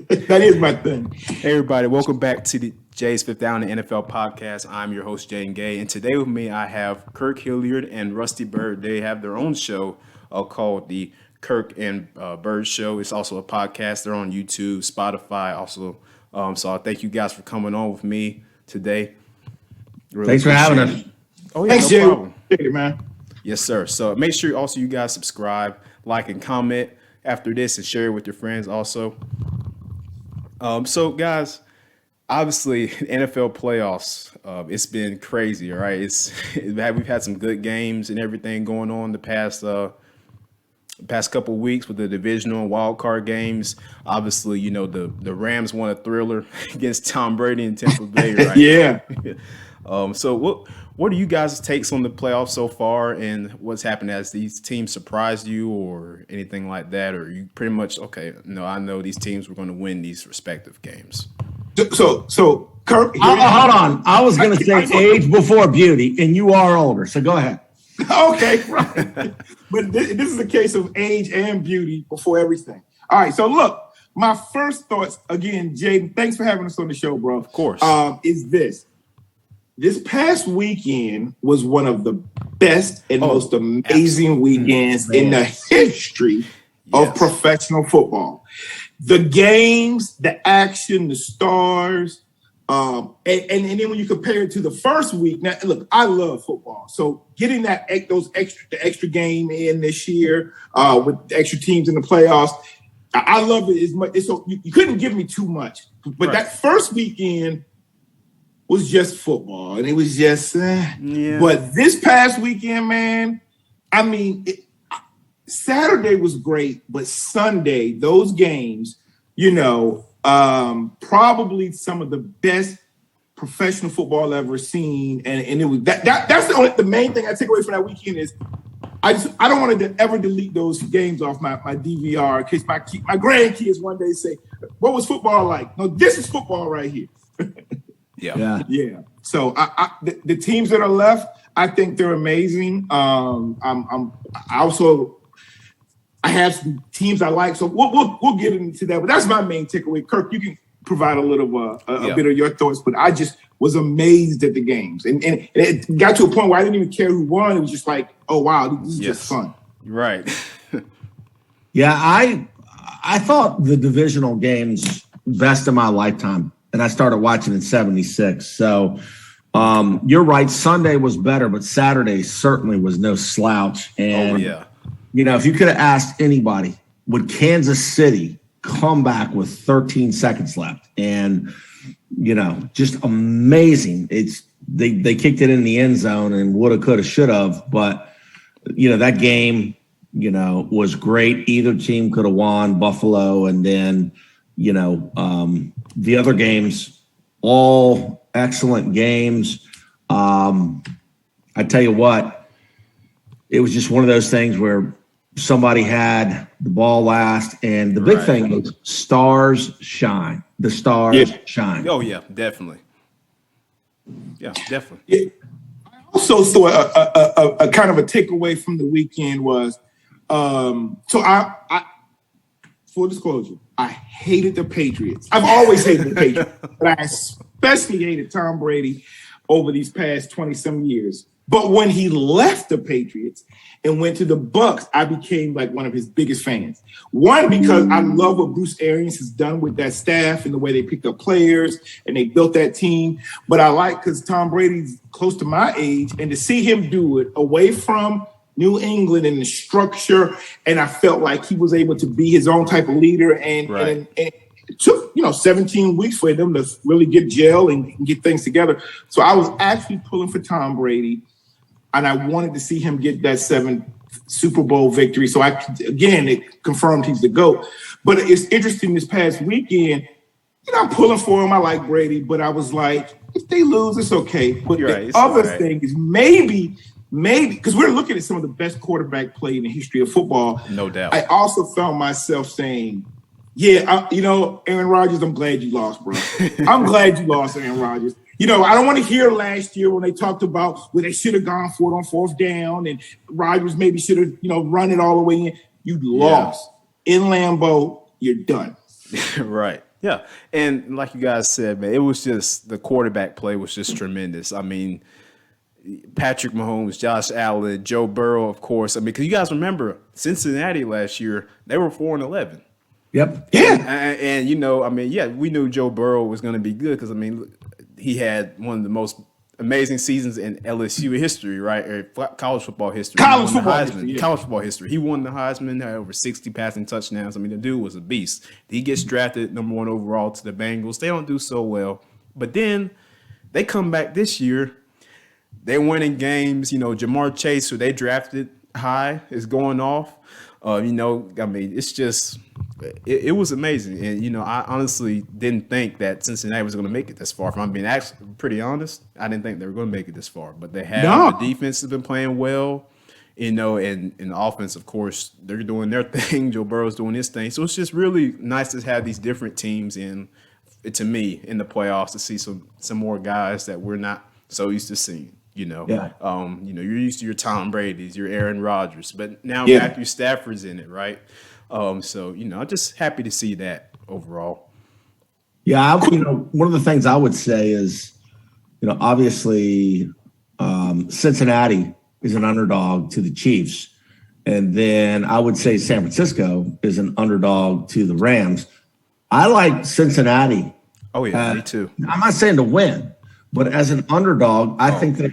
That is my thing. Hey, everybody, welcome back to the Jay's Fifth Down, the NFL podcast. I'm your host, Jay and Gay, and today with me I have Kirk, Hilliard, and Rusty Byrd. They have their own show called the Kirk and Byrd Show. It's also a podcast. They're on YouTube, Spotify, also. So I thank you guys for coming on with me today. Really Thanks for having us. Oh yeah, thanks, no problem. Thank you, man. Yes, sir. So make sure also you guys subscribe, like, and comment after this, and share it with your friends also. So guys, obviously NFL playoffs, it's been crazy, right? We've had some good games and everything going on the past couple of weeks with the divisional and wild card games. Obviously, you know, the Rams won a thriller against Tom Brady in Tampa Bay, right? Yeah. So what are you guys' takes on the playoffs so far, and what's happened? Has these teams surprised you or anything like that? Or you pretty much, okay, no, I know these teams were going to win these respective games. So Kirk, hold on. I was going to say age before beauty, and you are older, so go ahead. Okay, right. But this is a case of age and beauty before everything. All right, so look, my first thoughts, again, Jay, thanks for having us on the show, bro. Of course. Is this. This past weekend was one of the best and most amazing weekends in the history of professional football. The games, the action, the stars, and then when you compare it to the first week, now look, I love football, so getting the extra game in this year with the extra teams in the playoffs, I love it as much. So you couldn't give me too much, but that first weekend was just football, and it was just. But this past weekend, man, I mean, Saturday was great, but Sunday, those games, you know, probably some of the best professional football I've ever seen, and it was that's the main thing I take away from that weekend is I don't want to ever delete those games off my DVR in case my grandkids one day say, "What was football like?" No, this is football right here. Yeah. So the teams that are left, I think they're amazing. I have some teams I like, so we'll get into that. But that's my main takeaway. Kirk, you can provide a little a bit of your thoughts, but I just was amazed at the games, and it got to a point where I didn't even care who won. It was just like, oh wow, this is just fun. Right. Yeah, I thought the divisional games best of my lifetime. And I started watching in 76. So you're right. Sunday was better, but Saturday certainly was no slouch. And, you know, if you could have asked anybody, would Kansas City come back with 13 seconds left? And, you know, just amazing. They kicked it in the end zone and woulda, coulda, should have. But, you know, that game, you know, was great. Either team could have won, Buffalo, and then, you know, the other games, all excellent games. I tell you what, it was just one of those things where somebody had the ball last, and the big thing was stars shine. The stars shine. Oh, yeah, definitely. Yeah, definitely. Yeah. I also saw a kind of a takeaway from the weekend was, so I full disclosure, I hated the Patriots. I've always hated the Patriots, but I especially hated Tom Brady over these past 20-some years. But when he left the Patriots and went to the Bucs, I became like one of his biggest fans. One, because I love what Bruce Arians has done with that staff and the way they picked up players and they built that team. But I like because Tom Brady's close to my age, and to see him do it away from New England and the structure, and I felt like he was able to be his own type of leader, and it took 17 weeks for them to really get gel and get things together. So I was actually pulling for Tom Brady, and I wanted to see him get that 7th Super Bowl victory. So it confirmed he's the GOAT. But it's interesting this past weekend, I'm pulling for him. I like Brady, but I was like, if they lose, it's okay. But the other thing is maybe, because we're looking at some of the best quarterback play in the history of football. No doubt. I also found myself saying, Aaron Rodgers, I'm glad you lost, bro. I'm glad you lost, Aaron Rodgers. I don't want to hear last year when they talked about where they should have gone for it on 4th down and Rodgers maybe should have, run it all the way in. You lost. In Lambeau, you're done. Right. Yeah. And like you guys said, man, it was just the quarterback play was just tremendous. I mean, Patrick Mahomes, Josh Allen, Joe Burrow, of course. I mean, because you guys remember Cincinnati last year, they were 4-11. Yep. Yeah. And you know, I mean, yeah, we knew Joe Burrow was going to be good because, I mean, he had one of the most amazing seasons in LSU history, right? Or college football history. College football history. Yeah. College football history. He won the Heisman, had over 60 passing touchdowns. I mean, the dude was a beast. He gets drafted number 1 overall to the Bengals. They don't do so well. But then they come back this year. They're winning games. You know, Jamar Chase, who they drafted high, is going off. You know, I mean, it's just it was amazing. And, you know, I honestly didn't think that Cincinnati was going to make it this far. If I'm being actually pretty honest, I didn't think they were going to make it this far. But they have. No. The defense has been playing well, you know, and the offense, of course, they're doing their thing. Joe Burrow's doing his thing. So it's just really nice to have these different teams to me, in the playoffs, to see some more guys that we're not so used to seeing. You know, Yeah. You know, you're used to your Tom Brady's, your Aaron Rodgers, but now Yeah. Matthew Stafford's in it, right? So, you know, I'm just happy to see that overall. Yeah, one of the things I would say is, you know, obviously Cincinnati is an underdog to the Chiefs. And then I would say San Francisco is an underdog to the Rams. I like Cincinnati. Oh, yeah, me too. I'm not saying to win, but as an underdog, I think they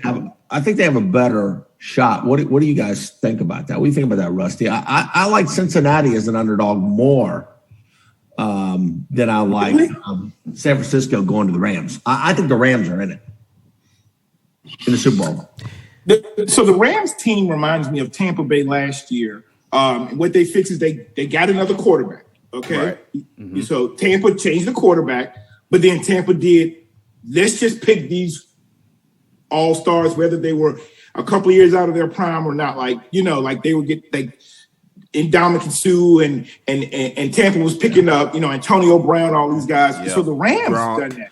have a better shot. What do you guys think about that? What do you think about that, Rusty? I like Cincinnati as an underdog more than I like San Francisco going to the Rams. I think the Rams are in it in the Super Bowl. So the Rams team reminds me of Tampa Bay last year. What they fixed is they got another quarterback. Okay, Right. Mm-hmm. So Tampa changed the quarterback, but then Tampa did. Let's just pick these all-stars, whether they were a couple of years out of their prime or not. Like, you know, like they would get like Ndamukong Suh and Tampa was picking up, you know, Antonio Brown, all these guys. Yep. So the Rams done that.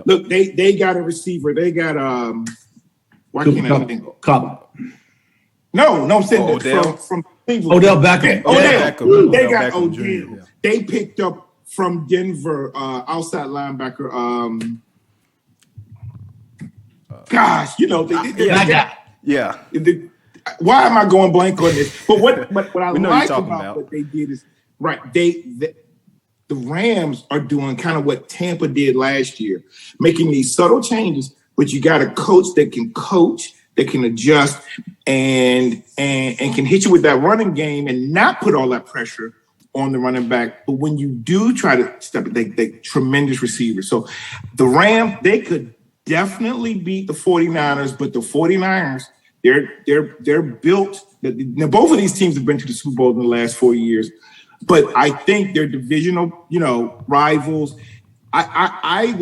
Look, they got a receiver. They got why can't I think? Cup. No, I'm saying Odell? from Cleveland. Odell Beckham. Odell. They got Beckham Odell. Jr., yeah. They picked up from Denver outside linebacker. Gosh, you know, Yeah. why am I going blank on this? But what I We know like you're talking about about. what they did is the Rams are doing kind of what Tampa did last year, making these subtle changes. But you got a coach, that can adjust, and can hit you with that running game and not put all that pressure on the running back. But when you do try to step it, they tremendous receivers. So the Rams, they could definitely beat the 49ers, but the 49ers, they're built. Now, both of these teams have been to the Super Bowl in the last 4 years, but I think they're divisional, you know, rivals. I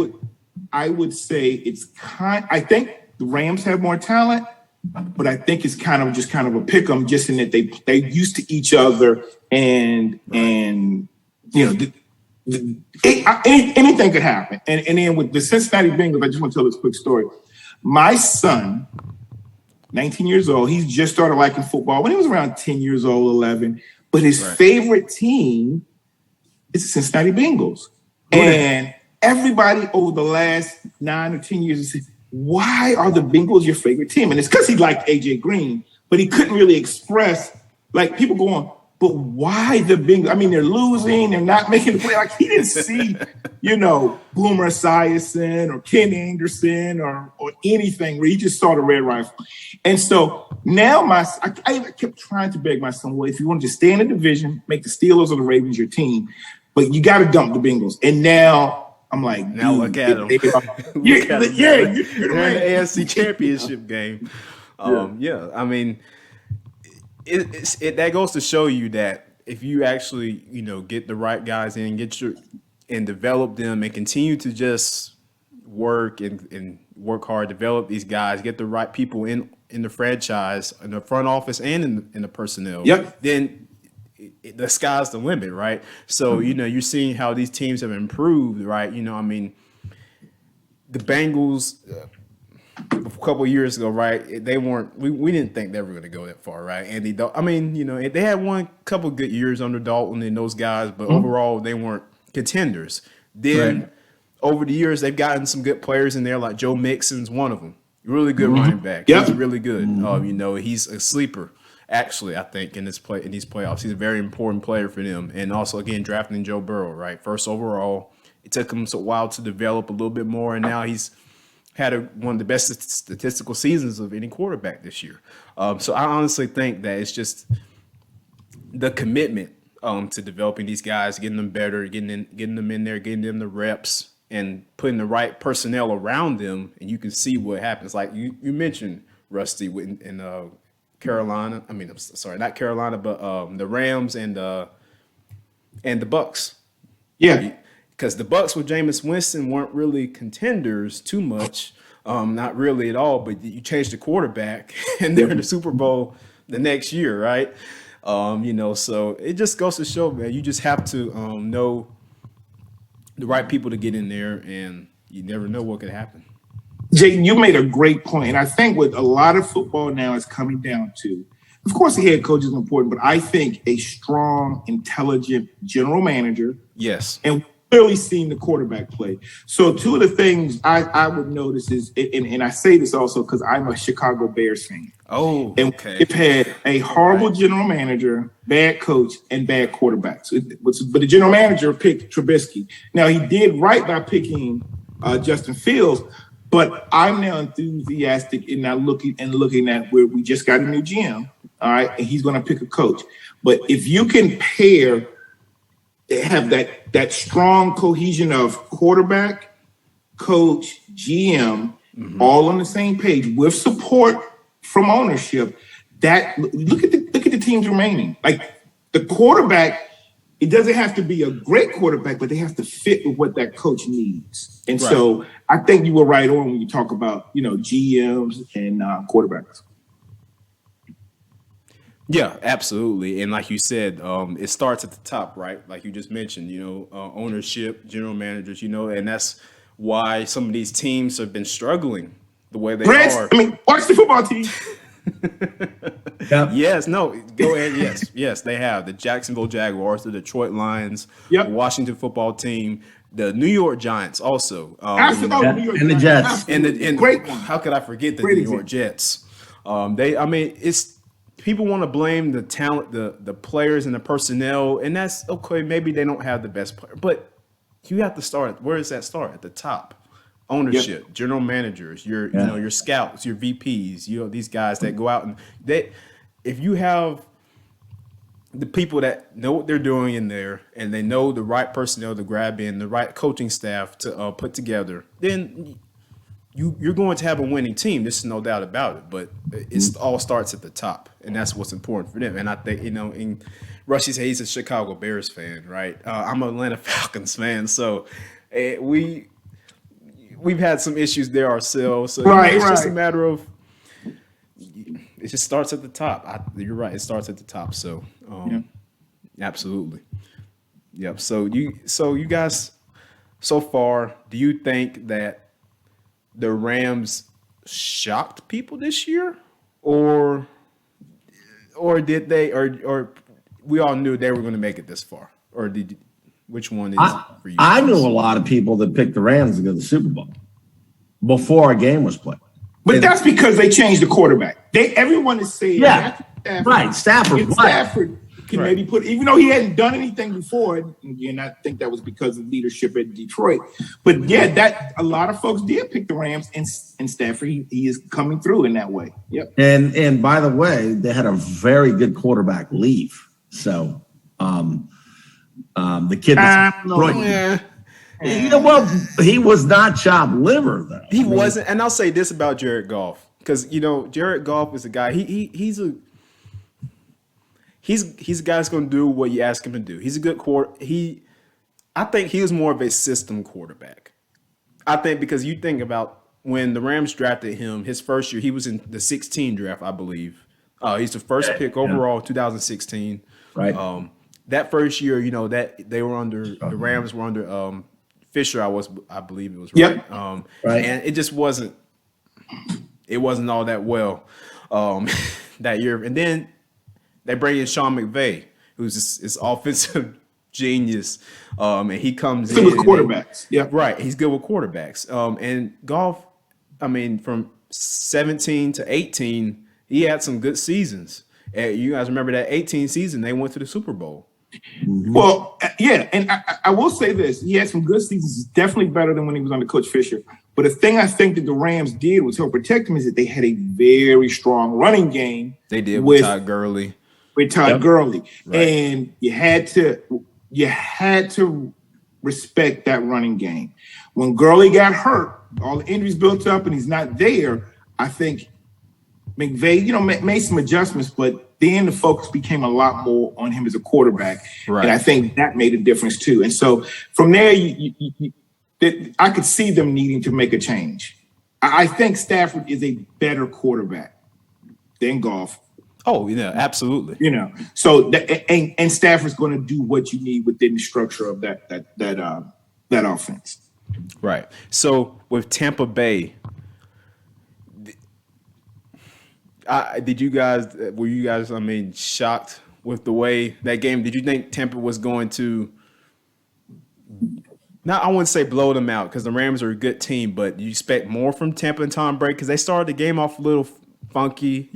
would say I think the Rams have more talent, but I think it's kind of a pick 'em, just in that they're used to each other, and you know. Anything could happen. And then with the Cincinnati Bengals, I just want to tell this quick story. My son, 19 years old, he's just started liking football when he was around 10 years old, 11. But his favorite team is the Cincinnati Bengals. And everybody over the last 9 or 10 years has said, why are the Bengals your favorite team? And it's because he liked A.J. Green, but he couldn't really express, like people going, but why the Bengals? I mean, they're losing. They're not making the play. Like, he didn't see, you know, Boomer Esiason or Ken Anderson or anything where he just saw the red rifle. And so now I kept trying to beg my son, well, if you want to just stay in the division, make the Steelers or the Ravens your team, but you got to dump the Bengals. And now I'm like, now look at them. You're They're in the AFC Championship game. I mean, it that goes to show you that if you actually, you know, get the right guys in, and develop them, and continue to just work and work hard, develop these guys, get the right people in the franchise, in the front office, and in the personnel. Then the sky's the limit, right? So you know, you're seeing how these teams have improved, right? You know, I mean, the Bengals. A couple of years ago, right? They weren't. We didn't think they were going to go that far, right? I mean, you know, they had couple good years under Dalton and those guys, but overall they weren't contenders. Then over the years, they've gotten some good players in there, like Joe Mixon's one of them. Really good running back. Yep. He's really good. He's a sleeper. Actually, I think in these playoffs, he's a very important player for them. And also, again, drafting Joe Burrow, right? First overall. It took him a while to develop a little bit more, and now he's had one of the best statistical seasons of any quarterback this year. So I honestly think that it's just the commitment to developing these guys, getting them better, getting them in there, getting them the reps, and putting the right personnel around them, and you can see what happens. Like you mentioned, Rusty, in Carolina. I mean, I'm sorry, not Carolina, but the Rams and the Bucks. Yeah. Because the Bucks with Jameis Winston weren't really contenders too much, not really at all. But you changed the quarterback, and they're in the Super Bowl the next year, right? So it just goes to show, man, you just have to know the right people to get in there, and you never know what could happen. Jayden, you made a great point. And I think what a lot of football now is coming down to, of course, the head coach is important, but I think a strong, intelligent general manager. Yes. And clearly seen the quarterback play. So two of the things I would notice is, and I say this also because I'm a Chicago Bears fan. Oh, and okay. They've had a horrible general manager, bad coach, and bad quarterbacks. But the general manager picked Trubisky. Now, he did right by picking Justin Fields, but I'm now enthusiastic and now looking at where we just got a new GM, all right, and he's going to pick a coach. But if you can have that strong cohesion of quarterback, coach, GM, all on the same page with support from ownership. That look at the teams remaining. Like the quarterback, it doesn't have to be a great quarterback, but they have to fit with what that coach needs. And so I think you were right on when you talk about GMs and quarterbacks. Yeah, absolutely. And like you said, it starts at the top, right? Like you just mentioned, ownership, general managers, and that's why some of these teams have been struggling the way they are. I mean, watch the football team. Yep. Yes, no, go ahead. Yes, they have. The Jacksonville Jaguars, the Detroit Lions, the Washington football team, the New York Giants also. And the Jets. And great one. How could I forget the New York Jets? It's people want to blame the talent, the players and the personnel, and that's okay. Maybe they don't have the best player, but you have to start. Where does that start? At the top. Ownership, general managers, your scouts, your VPs, these guys that go out and if you have the people that know what they're doing in there and they know the right personnel to grab in, the right coaching staff to put together, then you're going to have a winning team. There's no doubt about it. But it all starts at the top, and that's what's important for them. And I think and Rushy said he's a Chicago Bears fan, right? I'm an Atlanta Falcons fan, so we've had some issues there ourselves. So it's just a matter of it just starts at the top. You're right. It starts at the top. So absolutely. Yep. So you guys, so far, do you think that the Rams shocked people this year, or did they, or we all knew they were going to make it this far, or which one is for you? I knew a lot of people that picked the Rams to go to the Super Bowl before a game was played. But that's because they changed the quarterback. Everyone is saying, Stafford can maybe put, even though he hadn't done anything before, and I think that was because of leadership at Detroit. But that a lot of folks did pick the Rams, and Stafford, he is coming through in that way. Yep. And by the way, they had a very good quarterback leave. So the kid he was not chopped liver though. He wasn't, and I'll say this about Jared Goff, because Jared Goff is a guy. He's a guy that's going to do what you ask him to do. He's a good I think he was more of a system quarterback. I think because you think about when the Rams drafted him, his first year, he was in the 16 draft, I believe. He's the first pick overall, 2016. Right. That first year, that they were under the Rams were under Fisher. I believe it was right. Yep. Right. And it just wasn't. It wasn't all that well that year. And then they bring in Sean McVay, who's his offensive genius. And he comes in with quarterbacks. Yeah, right. He's good with quarterbacks. And Goff, I mean, from 17 to 18, he had some good seasons. And you guys remember that 18 season, they went to the Super Bowl. Well, yeah, and I will say this: he had some good seasons. Definitely better than when he was under Coach Fisher. But the thing I think that the Rams did was help protect him is that they had a very strong running game. They did with Todd Gurley. Gurley, right. And you had to respect that running game. When Gurley got hurt, all the injuries built up, and he's not there. I think McVay, made some adjustments, but then the focus became a lot more on him as a quarterback. Right. And I think that made a difference too. And so from there, I could see them needing to make a change. I think Stafford is a better quarterback than Goff. Oh, yeah, absolutely. So and Stafford's going to do what you need within the structure of that offense. Right. So with Tampa Bay, were you guys, shocked with the way that game? Did you think Tampa was going to, I wouldn't say blow them out because the Rams are a good team, but you expect more from Tampa and Tom Brady because they started the game off a little funky,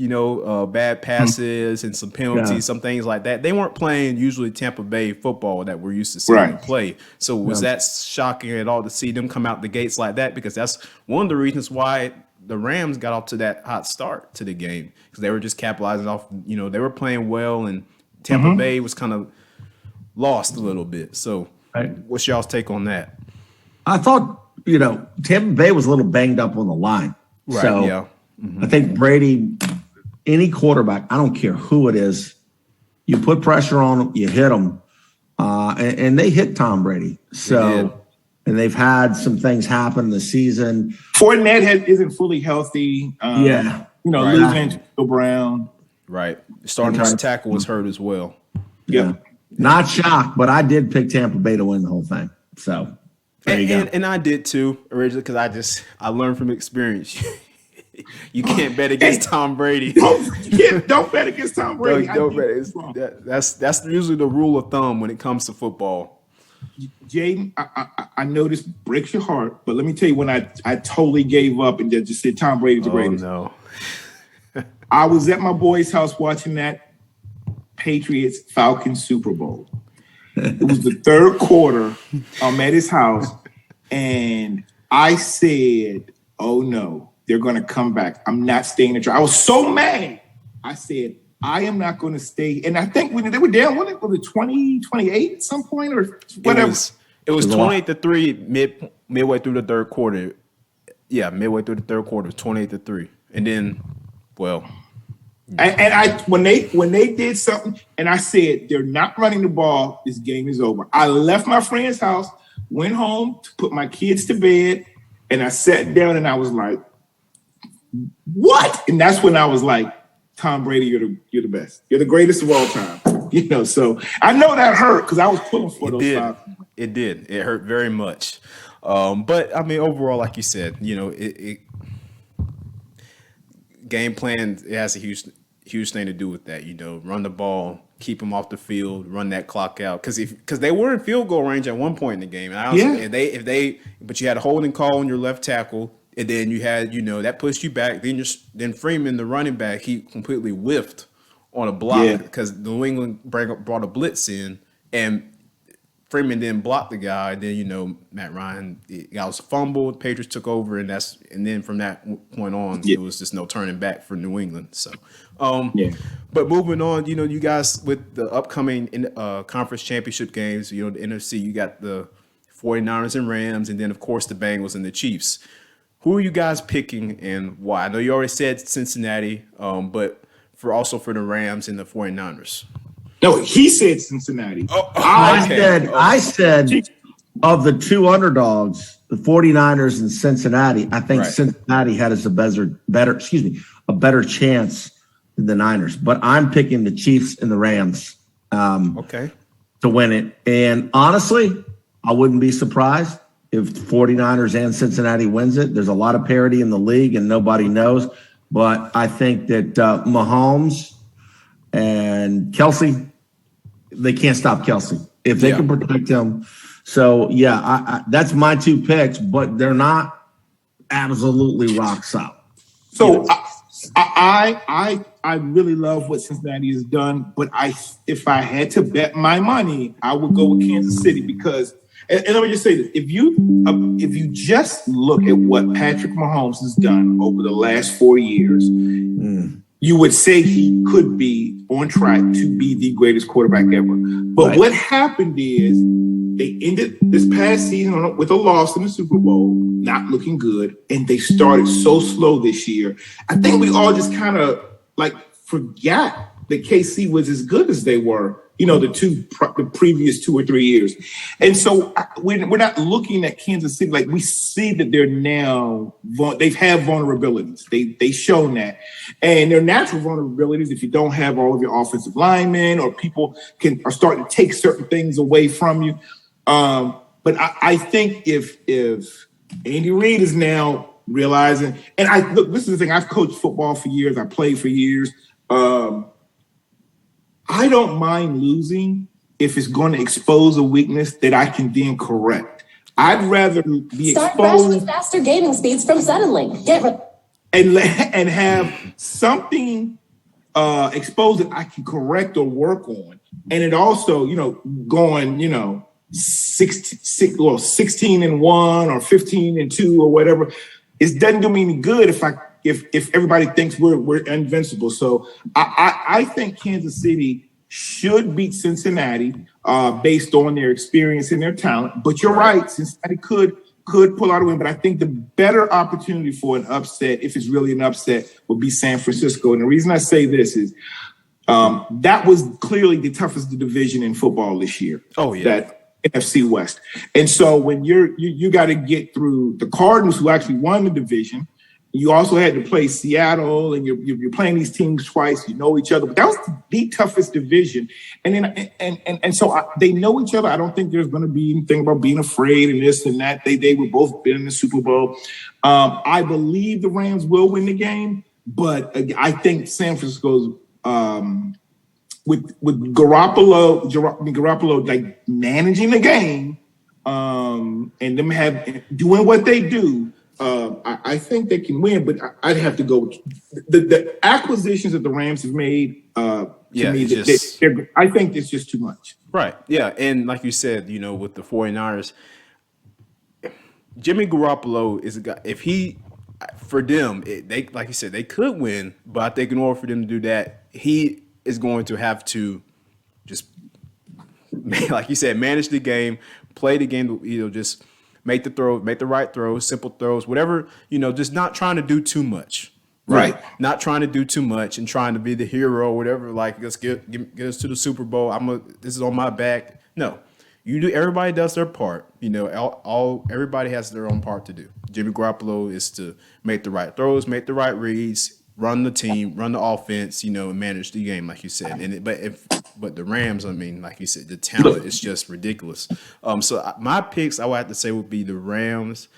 bad passes and some penalties, some things like that. They weren't playing usually Tampa Bay football that we're used to seeing them play. So was that shocking at all to see them come out the gates like that? Because that's one of the reasons why the Rams got off to that hot start to the game because they were just capitalizing off, they were playing well and Tampa Bay was kind of lost a little bit. So what's y'all's take on that? I thought, Tampa Bay was a little banged up on the line. Right, so yeah. I think Brady, any quarterback, I don't care who it is, you put pressure on them, you hit them, and they hit Tom Brady. So, and they've had some things happen this season. Fournette isn't fully healthy. Losing to Brown. Right. Starting right tackle was hurt as well. Yeah. Not shocked, but I did pick Tampa Bay to win the whole thing. So there you go. And I did too, originally, because I learned from experience. You can't bet against Tom Brady. Don't bet against Tom Brady. Don't bet. That's usually the rule of thumb when it comes to football. Jaden, I know this breaks your heart, but let me tell you when I totally gave up and just said Tom Brady's the greatest. No. I was at my boy's house watching that Patriots-Falcons Super Bowl. It was the third quarter. I'm at his house, and I said, oh, no, they're going to come back. I'm not staying in. I was so mad. I said, I am not going to stay. And I think when they were down, was it 28 at some point or whatever? It was 28-3 midway through the third quarter. Yeah, midway through the third quarter, it was 28-3. And then, well. And I when they did something, and I said, they're not running the ball, this game is over. I left my friend's house, went home to put my kids to bed, and I sat down and I was like, what? And that's when I was like, Tom Brady, you're the best. You're the greatest of all time. So I know that hurt because I was pulling for those 5. It did. It hurt very much. But overall, like you said, game plan, it has a huge thing to do with that. Run the ball, keep them off the field, run that clock out. Because they were in field goal range at one point in the game. And but you had a holding call on your left tackle. And then you had, that pushed you back. Then Freeman, the running back, he completely whiffed on a block because New England brought a blitz in, and Freeman didn't block the guy. Then Matt Ryan, it was a fumble. The Patriots took over, and then from that point on, it was just no turning back for New England. So, but moving on, you guys with the upcoming conference championship games, the NFC, you got the 49ers and Rams, and then of course the Bengals and the Chiefs. Who are you guys picking and why? I know you already said Cincinnati, but for the Rams and the 49ers. No, he said Cincinnati. I said of the two underdogs, the 49ers and Cincinnati, I think Cincinnati had us a better chance than the Niners. But I'm picking the Chiefs and the Rams to win it. And honestly, I wouldn't be surprised if the 49ers and Cincinnati wins it. There's a lot of parity in the league and nobody knows. But I think that Mahomes and Kelsey they can't stop Kelsey if they can protect him. So that's my two picks, but they're not absolutely rock solid. So I really love what Cincinnati has done, but if I had to bet my money, I would go with Kansas City because, and let me just say this: if you just look at what Patrick Mahomes has done over the last 4 years, you would say he could be on track to be the greatest quarterback ever. But what happened is they ended this past season with a loss in the Super Bowl, not looking good, and they started so slow this year. I think we all just kind of forgot that KC was as good as they were, the previous 2 or 3 years. And so we're not looking at Kansas City like we see that they're now, they've had vulnerabilities. They've shown that. And their natural vulnerabilities, if you don't have all of your offensive linemen or people are starting to take certain things away from you. But I think if Andy Reid is now realizing, and look, this is the thing, I've coached football for years, I played for years. I don't mind losing if it's going to expose a weakness that I can then correct. I'd rather be Start exposed with faster gaming speeds from Suddenlink. and have something exposed that I can correct or work on, and it also, going, 16-1 or 15-2 or whatever. It doesn't do me any good if everybody thinks we're invincible. So I think Kansas City should beat Cincinnati based on their experience and their talent. But you're right, Cincinnati could pull out a win. But I think the better opportunity for an upset, if it's really an upset, would be San Francisco. And the reason I say this is that was clearly the toughest division in football this year. Oh, yeah. That NFC West. And so when you got to get through the Cardinals, who actually won the division. You also had to play Seattle, and you're playing these teams twice. You know each other, but that was the toughest division. And then and so they know each other. I don't think there's going to be anything about being afraid and this and that. They were both been in the Super Bowl. I believe the Rams will win the game, but I think San Francisco's with Garoppolo like managing the game and them doing what they do. I think they can win, but I'd have to go with the acquisitions that the Rams have made. I think it's just too much. Right. Yeah. And like you said, with the 49ers, Jimmy Garoppolo is a guy. For them, they like you said, they could win, but I think in order for them to do that, he is going to have to just, like you said, manage the game, play the game, just make the throw, make the right throws, simple throws, whatever, just not trying to do too much. Right. Not trying to do too much and trying to be the hero or whatever, like let's get us to the Super Bowl. This is on my back. No. Everybody does their part. Everybody has their own part to do. Jimmy Garoppolo is to make the right throws, make the right reads, run the team, run the offense, and manage the game, like you said. But the Rams, like you said, the talent is just ridiculous. So my picks, I would have to say, would be the Rams.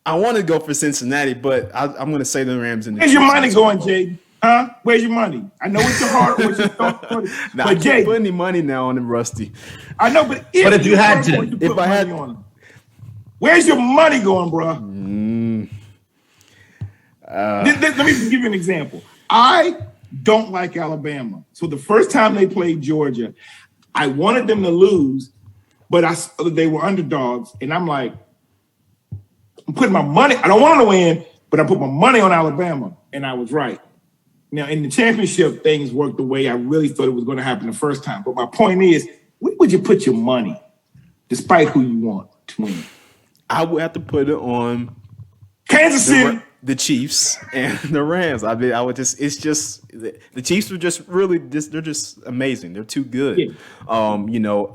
I want to go for Cincinnati, but I'm going to say the Rams. Where's your money going, Jay? Huh? Where's your money? I know it's your heart. I can't put any money now on him, Rusty. I know, but if you had to, if I had on him, where's your money going, bro? Let me give you an example. I don't like Alabama. So the first time they played Georgia, I wanted them to lose, but they were underdogs. And I'm like, I'm putting my money. I don't want them to win, but I put my money on Alabama. And I was right. Now, in the championship, things worked the way I really thought it was going to happen the first time. But my point is, where would you put your money, despite who you want to win? I would have to put it on Kansas City, the Chiefs, and the Rams. I would just. It's just the Chiefs are just really. They're just amazing. They're too good. Yeah.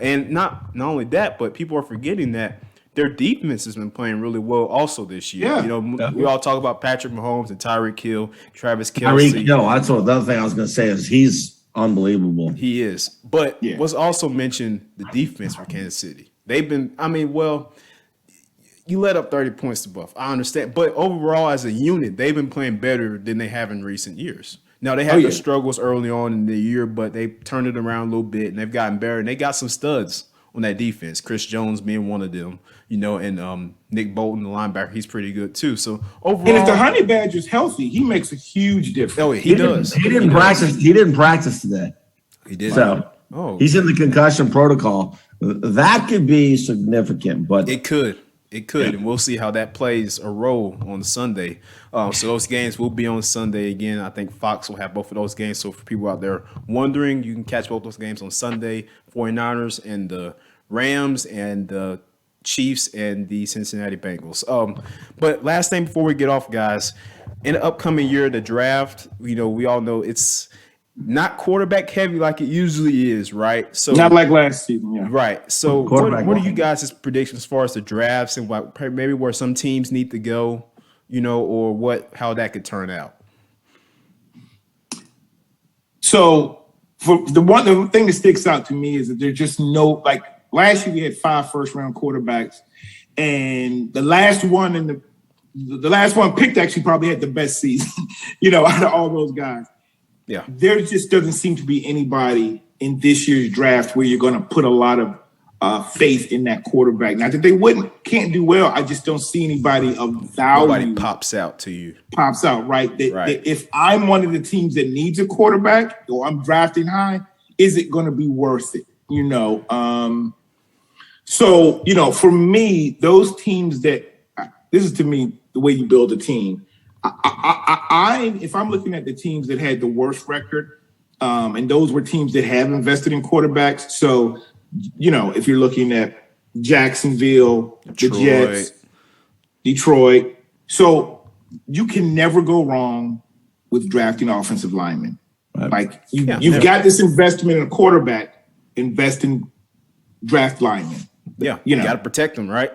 And not only that, but people are forgetting that their defense has been playing really well also this year. Yeah. We all talk about Patrick Mahomes and Tyreek Hill, Travis Kelce. Tyreek Hill, that's the other thing I was going to say is he's unbelievable. He is. But what's also mentioned, the defense for Kansas City. They've been, you let up 30 points to Buff. I understand. But overall, as a unit, they've been playing better than they have in recent years. Now they had their struggles early on in the year, but they turned it around a little bit, and they've gotten better. And they got some studs on that defense. Chris Jones being one of them, and Nick Bolton, the linebacker, he's pretty good too. So overall, and if the Honey Badger's healthy, he makes a huge difference. Oh, he does. He didn't practice. He didn't practice today. He did. So he's in the concussion protocol. That could be significant, but it could. It could, and we'll see how that plays a role on Sunday. So those games will be on Sunday again. I think Fox will have both of those games. So for people out there wondering, you can catch both those games on Sunday. 49ers and the Rams and the Chiefs and the Cincinnati Bengals. But last thing before we get off, guys, in the upcoming year, the draft, we all know it's not quarterback heavy like it usually is, right? So not like last season, yeah. Right. So what are you guys' predictions as far as the drafts and maybe where some teams need to go, or how that could turn out? So for the thing that sticks out to me is that there's just no, like last year we had 5 first-round quarterbacks, and the last one picked actually probably had the best season, out of all those guys. Yeah, there just doesn't seem to be anybody in this year's draft where you're going to put a lot of faith in that quarterback. Not that they can't do well. I just don't see anybody of value. Nobody pops out to you. Pops out, right? That if I'm one of the teams that needs a quarterback or I'm drafting high, is it going to be worth it? So, for me, those teams this is to me the way you build a team. If I'm looking at the teams that had the worst record, and those were teams that have invested in quarterbacks. So, if you're looking at Jacksonville, the Jets, Detroit, so you can never go wrong with drafting offensive linemen. Like you've got this investment in a quarterback, invest in draft linemen. Yeah, you got to protect him, right?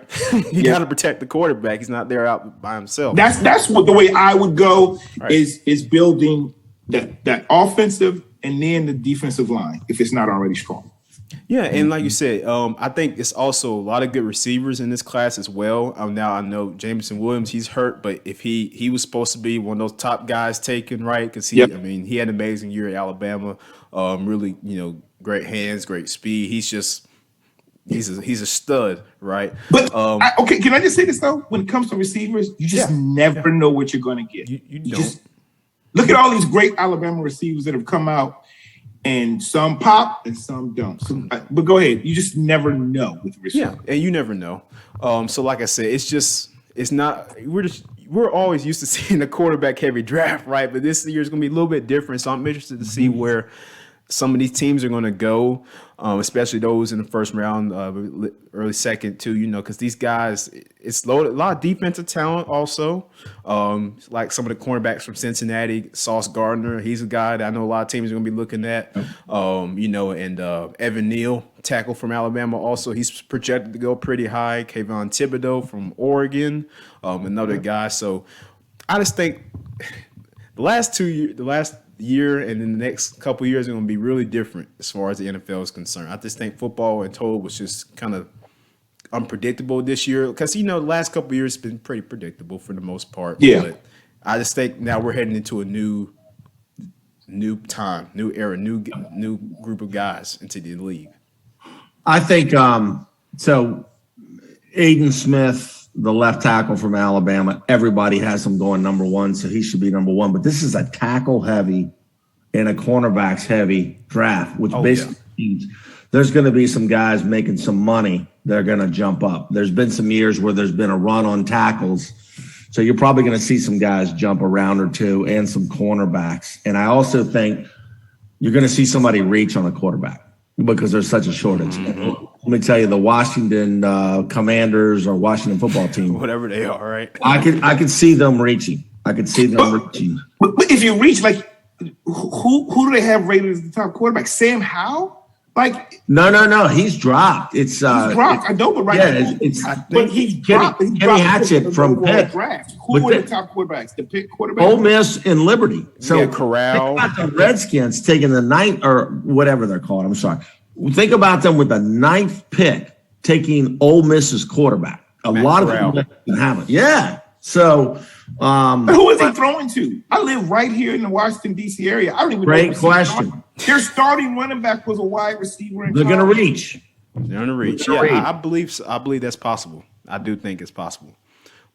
You got to protect the quarterback. He's not there out by himself. That's what the way I would go is building that offensive and then the defensive line if it's not already strong. Yeah, and like you said, I think it's also a lot of good receivers in this class as well. Now I know Jameson Williams, he's hurt, but if he was supposed to be one of those top guys taken, right? Because he had an amazing year at Alabama. Really, great hands, great speed. He's a stud, right? But can I just say this though? When it comes to receivers, you just never know what you're going to get. You don't. Just look at all these great Alabama receivers that have come out, and some pop and some don't. But go ahead. You just never know with receivers. Yeah, and you never know. So like I said, it's not. We're always used to seeing a quarterback heavy draft, right? But this year is going to be a little bit different. So I'm interested to see where some of these teams are going to go, especially those in the first round, early second too, because these guys, it's loaded, a lot of defensive talent also. Like some of the cornerbacks from Cincinnati, Sauce Gardner, he's a guy that I know a lot of teams are going to be looking at, and Evan Neal, tackle from Alabama also, he's projected to go pretty high. Kayvon Thibodeau from Oregon, another guy. So I just think the last year and in the next couple of years are going to be really different as far as the NFL is concerned. I just think football in total was just kind of unpredictable this year because, the last couple of years has been pretty predictable for the most part. Yeah. But I just think now we're heading into a new time, new era, new group of guys into the league. I think so. Aiden Smith, the left tackle from Alabama, everybody has him going number one, so he should be number one. But this is a tackle heavy and a cornerbacks heavy draft, which basically means there's going to be some guys making some money. They're going to jump up. There's been some years where there's been a run on tackles. So you're probably going to see some guys jump a round or two and some cornerbacks. And I also think you're going to see somebody reach on a quarterback because there's such a shortage. Let me tell you, the Washington Commanders or Washington football team, whatever they are, right? I could see them reaching. But if you reach, like, who do they have rated as the top quarterback? Sam Howell? Like, no, he's dropped. He's dropped. I know, but he's dropped. Kenny Hatchett from Pitt. Who are the top quarterbacks? The Pitt quarterbacks? Ole Miss and Liberty. So Corral. Think about the Redskins taking the ninth or whatever they're called. I'm sorry. Think about them with the ninth pick taking Ole Miss's quarterback. A lot of people didn't have it. Yeah. So Who is he throwing to? I live right here in the Washington, D.C. area. I don't even know. Great question. Their starting running back was a wide receiver. They're going to reach. They're going to reach. Yeah, I believe that's possible. I do think it's possible.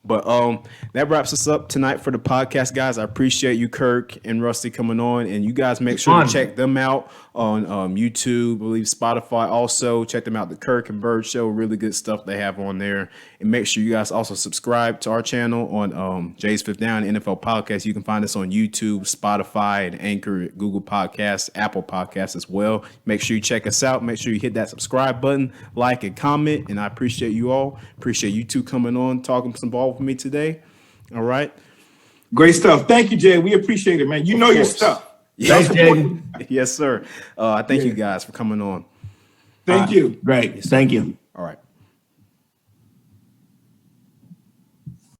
But that wraps us up tonight for the podcast, guys. I appreciate you, Kirk and Rusty, coming on. And you guys make sure to check them out on YouTube, I believe Spotify. Also, check them out, the Kirk and Byrd Show. Really good stuff they have on there. And make sure you guys also subscribe to our channel on Jay's Fifth Down NFL Podcast. You can find us on YouTube, Spotify, and Anchor, Google Podcasts, Apple Podcasts as well. Make sure you check us out. Make sure you hit that subscribe button, like, and comment. And I appreciate you all. Appreciate you two coming on, talking some ball with me today. All right. Great stuff. Thank you, Jay. We appreciate it, man. You know your stuff. Yes, Jaden. Yes, sir. Thank you guys for coming on. Thank you. Great. Thank you. All right.